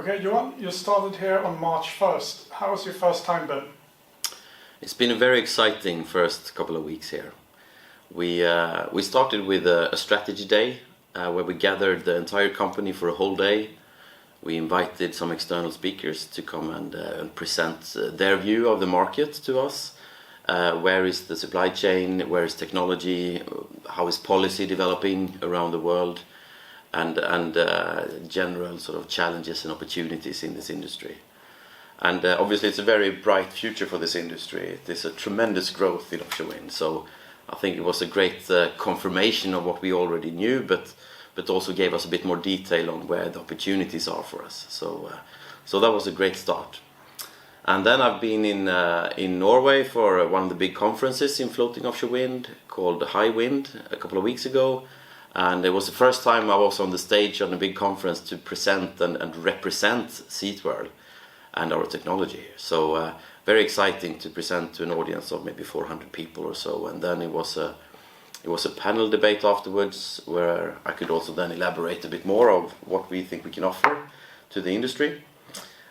Okay, Johan, you started here on March 1st. How was your first time been? It's been a very exciting first couple of weeks here. We started with a strategy day where we gathered the entire company for a whole day. We invited some external speakers to come and present their view of the market to us. Where is the supply chain? Where is technology? How is policy developing around the world? And general sort of challenges and opportunities in this industry. And obviously it's a very bright future for this industry. There's a tremendous growth in offshore wind. So I think it was a great confirmation of what we already knew, but also gave us a bit more detail on where the opportunities are for us. So that was a great start. And then I've been in Norway for one of the big conferences in floating offshore wind called High Wind a couple of weeks ago. And it was the first time I was on the stage on a big conference to present and represent SeaTwirl and our technology. So very exciting to present to an audience of maybe 400 people or so. And then it was a panel debate afterwards where I could also then elaborate a bit more of what we think we can offer to the industry.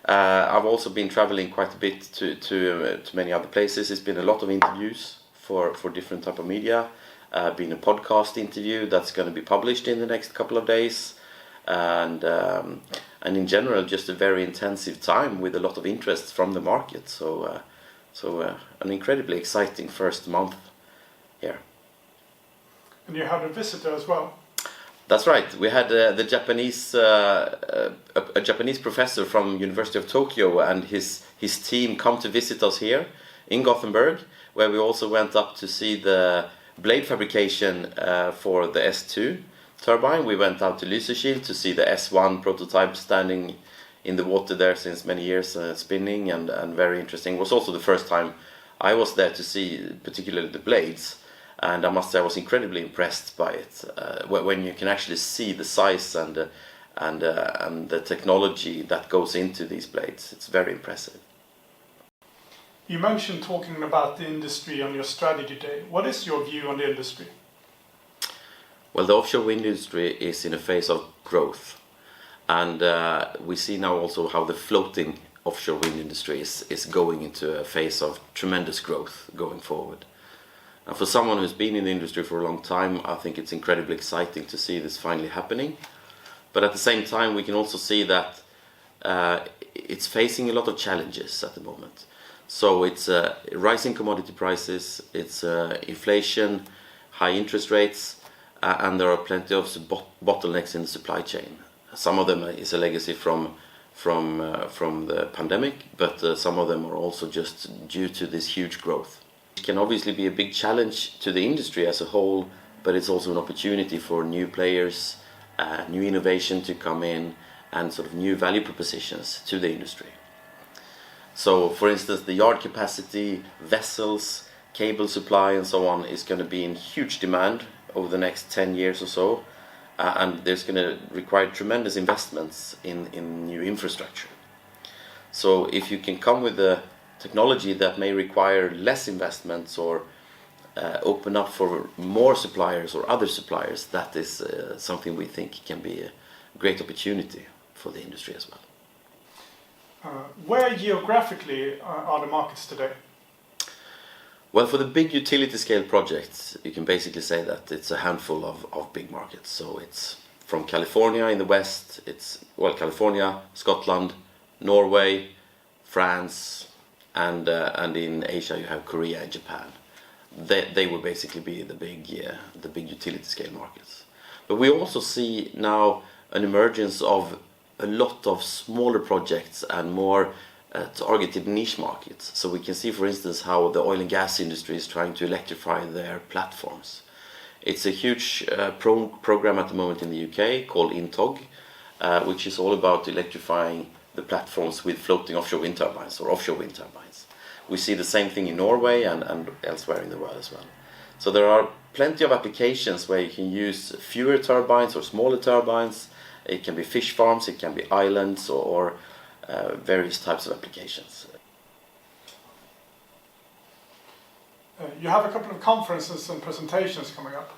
I've also been traveling quite a bit to many other places. It's been a lot of interviews for different type of media. Been a podcast interview that's going to be published in the next couple of days, and in general just a very intensive time with a lot of interest from the market. So an incredibly exciting first month here. And you had a visitor as well. That's right. We had the Japanese a Japanese professor from University of Tokyo and his team come to visit us here in Gothenburg, where we also went up to see the blade fabrication for the S2 turbine. We went out to Lysekil to see the S1 prototype standing in the water there since many years, spinning and very interesting. It was also the first time I was there to see particularly the blades, and I must say I was incredibly impressed by it. When you can actually see the size and the technology that goes into these blades, it's very impressive. You mentioned talking about the industry on your strategy day. What is your view on the industry? Well, the offshore wind industry is in a phase of growth. And we see now also how the floating offshore wind industry is going into a phase of tremendous growth going forward. And for someone who's been in the industry for a long time, I think it's incredibly exciting to see this finally happening. But at the same time, we can also see that it's facing a lot of challenges at the moment. So it's rising commodity prices, it's inflation, high interest rates, and there are plenty of bottlenecks in the supply chain. Some of them is a legacy from the pandemic, but some of them are also just due to this huge growth. It can obviously be a big challenge to the industry as a whole, but it's also an opportunity for new players, new innovation to come in, and sort of new value propositions to the industry. So, for instance, the yard capacity, vessels, cable supply and so on is going to be in huge demand over the next 10 years or so, and there's going to require tremendous investments in new infrastructure. So if you can come with a technology that may require less investments or open up for more suppliers or other suppliers, that is something we think can be a great opportunity for the industry as well. Where geographically are the markets today? Well, for the big utility scale projects, you can basically say that it's a handful of big markets. So it's from California in the west, California, Scotland, Norway, France, and in Asia you have Korea and Japan. They will basically be the big utility scale markets. But we also see now an emergence of a lot of smaller projects and more targeted niche markets. So we can see, for instance, how the oil and gas industry is trying to electrify their platforms. It's a huge program at the moment in the UK called INTOG, which is all about electrifying the platforms with floating offshore wind turbines or offshore wind turbines. We see the same thing in Norway and elsewhere in the world as well. So there are plenty of applications where you can use fewer turbines or smaller turbines. It can be fish farms, it can be islands or various types of applications. You have a couple of conferences and presentations coming up.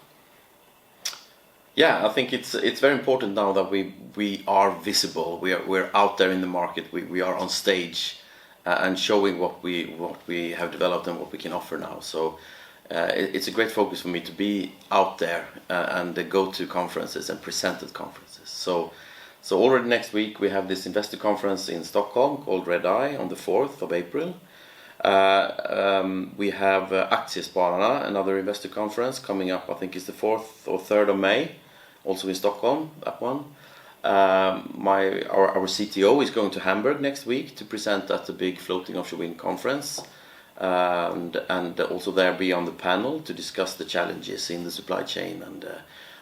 Yeah, I think it's very important now that we are visible. We're out there in the market. We are on stage and showing what we have developed and what we can offer now. So it's a great focus for me to be out there and go to conferences and present at conferences. So already next week we have this investor conference in Stockholm called Red Eye on the 4th of April. We have Aktiespararna, another investor conference coming up. I think it's the 4th or 3rd of May, also in Stockholm. That one. Our CTO is going to Hamburg next week to present at the big floating offshore wind conference, and also there be on the panel to discuss the challenges in the supply chain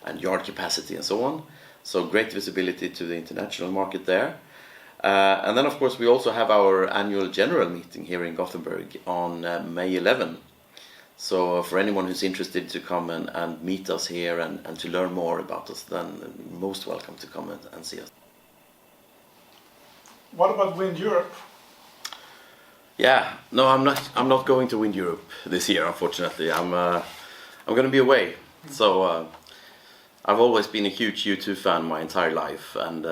and yard capacity and so on. So great visibility to the international market there. And then of course we also have our annual general meeting here in Gothenburg on May 11. So for anyone who's interested to come and meet us here and to learn more about us, then most welcome to come and see us. What about Wind Europe? Yeah, no, I'm not going to Wind Europe this year, unfortunately. I'm going to be away. So I've always been a huge U2 fan my entire life, and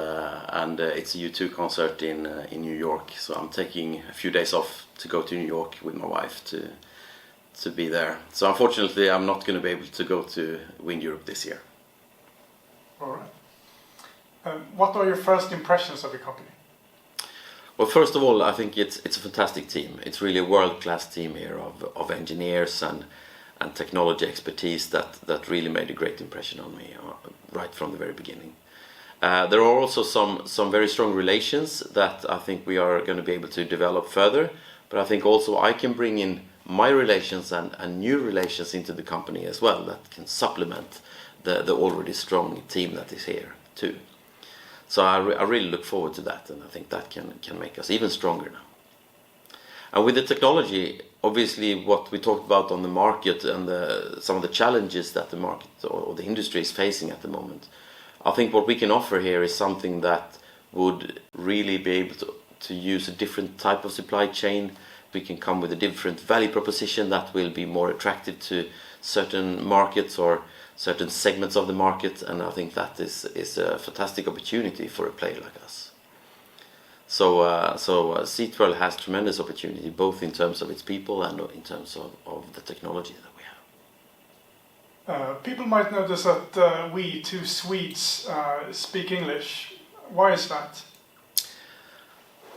it's a U2 concert in New York. So I'm taking a few days off to go to New York with my wife to be there. So unfortunately, I'm not going to be able to go to Wind Europe this year. All right. What are your first impressions of the company? Well, first of all, I think it's a fantastic team. It's really a world-class team here of engineers and technology expertise that really made a great impression on me right from the very beginning. There are also some very strong relations that I think we are going to be able to develop further, but I think also I can bring in my relations and new relations into the company as well that can supplement the already strong team that is here too. So I really look forward to that, and I think that can make us even stronger now. And with the technology, obviously what we talked about on the market and some of the challenges that the market or the industry is facing at the moment, I think what we can offer here is something that would really be able to use a different type of supply chain. We can come with a different value proposition that will be more attractive to certain markets or certain segments of the market, and I think that is a fantastic opportunity for a player like us. So SeaTwirl has tremendous opportunity both in terms of its people and in terms of the technology that we have. People might notice that we two Swedes speak English. Why is that?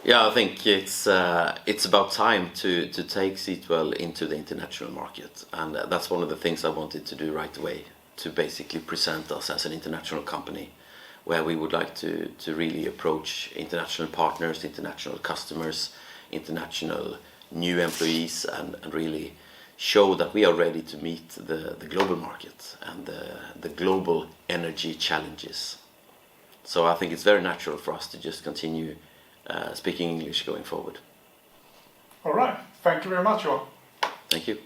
Yeah, I think it's about time to take SeaTwirl into the international market, and that's one of the things I wanted to do right away, to basically present us as an international company where we would like to really approach international partners, international customers, international new employees, and really show that we are ready to meet the global market and the global energy challenges. So I think it's very natural for us to just continue speaking English going forward. All right. Thank you very much, Johan. Thank you.